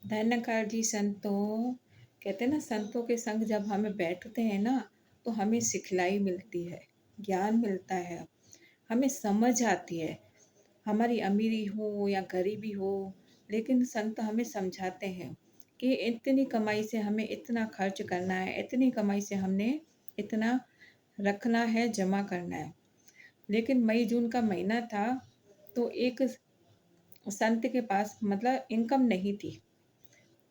धन्यकार जी संतों। कहते हैं ना, संतों के संग जब हमें बैठते हैं ना, तो हमें सिखलाई मिलती है, ज्ञान मिलता है, हमें समझ आती है। हमारी अमीरी हो या गरीबी हो, लेकिन संत हमें समझाते हैं कि इतनी कमाई से हमें इतना खर्च करना है, इतनी कमाई से हमने इतना रखना है, जमा करना है। लेकिन मई जून का महीना था, तो एक संत के पास मतलब इनकम नहीं थी।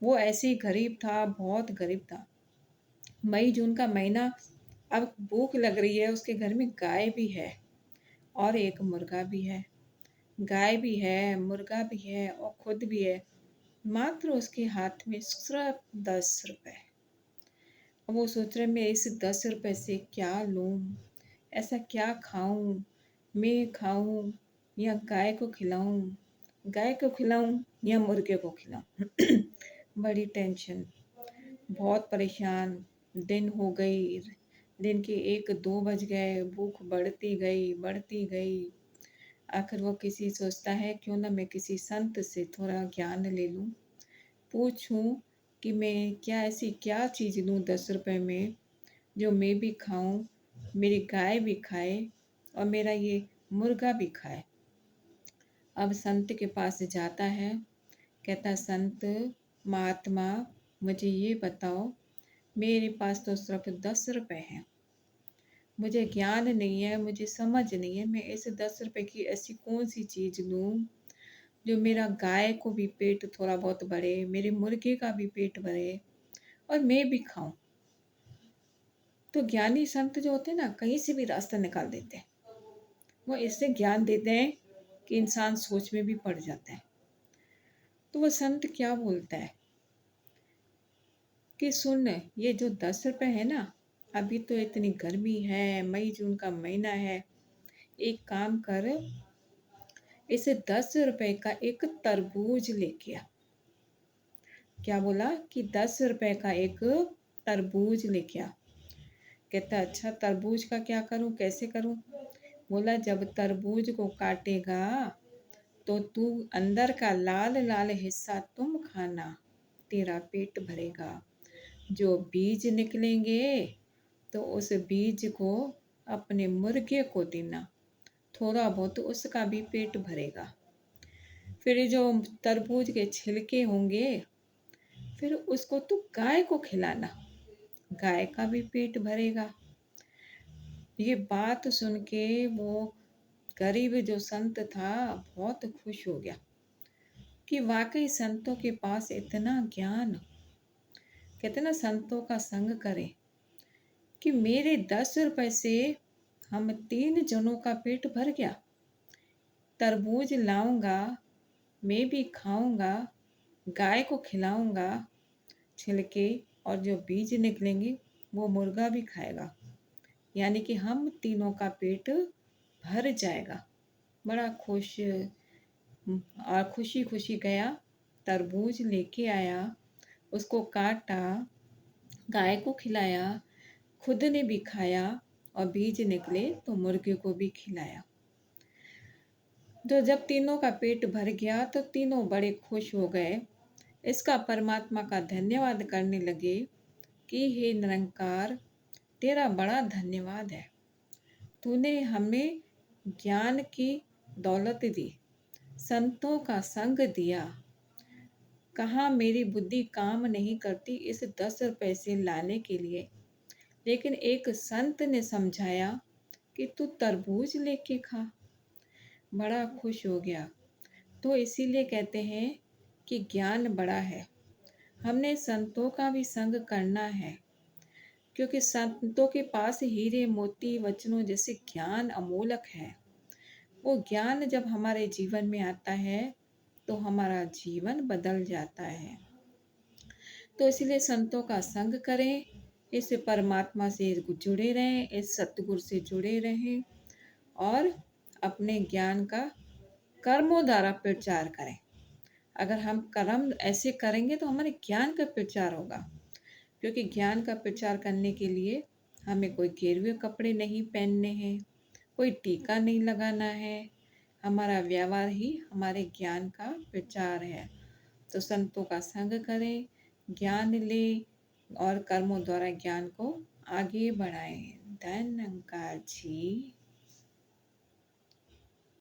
वो ऐसे ही गरीब था, बहुत गरीब था। मई जून का महीना, अब भूख लग रही है, उसके घर में गाय भी है और एक मुर्गा भी है। गाय भी है, मुर्गा भी है और खुद भी है। मात्र उसके हाथ में सिर्फ 10 रुपए। अब वो सोच रहे, मैं इस 10 रुपए से क्या लूं, ऐसा क्या खाऊं, मैं खाऊं या गाय को खिलाऊं, गाय को खिलाऊं या मुर्गे को खिलाऊं। बड़ी टेंशन, बहुत परेशान। दिन हो गई, दिन के 1-2 बज गए, भूख बढ़ती गई। आखिर वो किसी सोचता है, क्यों ना मैं किसी संत से थोड़ा ज्ञान ले लूं, पूछूं कि मैं क्या ऐसी क्या चीज़ लूं 10 रुपए में, जो मैं भी खाऊं, मेरी गाय भी खाए और मेरा ये मुर्गा भी खाए। अब संत के पास जाता है, कहता, संत महात्मा, मुझे ये बताओ, मेरे पास तो सिर्फ 10 रुपए हैं। मुझे ज्ञान नहीं है, मुझे समझ नहीं है, मैं इस 10 रुपए की ऐसी कौन सी चीज़ लूँ जो मेरा गाय को भी पेट थोड़ा बहुत भरे, मेरे मुर्गे का भी पेट भरे और मैं भी खाऊं। तो ज्ञानी संत जो होते हैं ना, कहीं से भी रास्ता निकाल देते हैं। वो इससे ज्ञान देते हैं कि इंसान सोच में भी पड़ जाता है। तो वो संत क्या बोलता है कि सुन, ये जो 10 रुपए है ना, अभी तो इतनी गर्मी है, मई जून का महीना है, एक काम कर, इसे 10 रुपए का एक तरबूज लेके आ। क्या बोला कि 10 रुपए का एक तरबूज लेके आ। कहता, अच्छा तरबूज का क्या करूं, कैसे करूं? बोला, जब तरबूज को काटेगा तो तू अंदर का लाल लाल हिस्सा तुम खाना, तेरा पेट भरेगा। जो बीज निकलेंगे तो उस बीज को अपने मुर्गे को देना, थोड़ा बहुत उसका भी पेट भरेगा। फिर जो तरबूज के छिलके होंगे, फिर उसको तू गाय को खिलाना, गाय का भी पेट भरेगा। ये बात सुन के वो गरीब जो संत था, बहुत खुश हो गया कि वाकई संतों के पास इतना ज्ञान। कहते ना, संतों का संग करें कि मेरे 10 रुपए से हम 3 जनों का पेट भर गया। तरबूज लाऊंगा, मैं भी खाऊंगा, गाय को खिलाऊंगा, छिलके और जो बीज निकलेंगे वो मुर्गा भी खाएगा। यानी कि हम तीनों का पेट भर जाएगा। बड़ा खुश और खुशी खुशी गया, तरबूज लेके आया, उसको काटा, गाय को खिलाया, खुद ने भी खाया और बीज निकले तो मुर्गे को भी खिलाया। तो जब तीनों का पेट भर गया तो तीनों बड़े खुश हो गए। इसका परमात्मा का धन्यवाद करने लगे कि हे निरंकार, तेरा बड़ा धन्यवाद है, तूने हमें ज्ञान की दौलत दी, संतों का संग दिया। कहाँ मेरी बुद्धि काम नहीं करती इस 10 रुपए से लाने के लिए, लेकिन एक संत ने समझाया कि तू तरबूज लेके खा। बड़ा खुश हो गया। तो इसीलिए कहते हैं कि ज्ञान बड़ा है, हमने संतों का भी संग करना है, क्योंकि संतों के पास हीरे मोती वचनों जैसे ज्ञान अमोलक है। वो ज्ञान जब हमारे जीवन में आता है तो हमारा जीवन बदल जाता है। तो इसीलिए संतों का संग करें, इस परमात्मा से जुड़े रहें, इस सतगुरु से जुड़े रहें और अपने ज्ञान का कर्मों द्वारा प्रचार करें। अगर हम कर्म ऐसे करेंगे तो हमारे ज्ञान का प्रचार होगा, क्योंकि ज्ञान का प्रचार करने के लिए हमें कोई गेरुए कपड़े नहीं पहनने हैं, कोई टीका नहीं लगाना है। हमारा व्यवहार ही हमारे ज्ञान का प्रचार है। तो संतों का संग करें, ज्ञान लें और कर्मों द्वारा ज्ञान को आगे बढ़ाएं। धन्यवाद जी।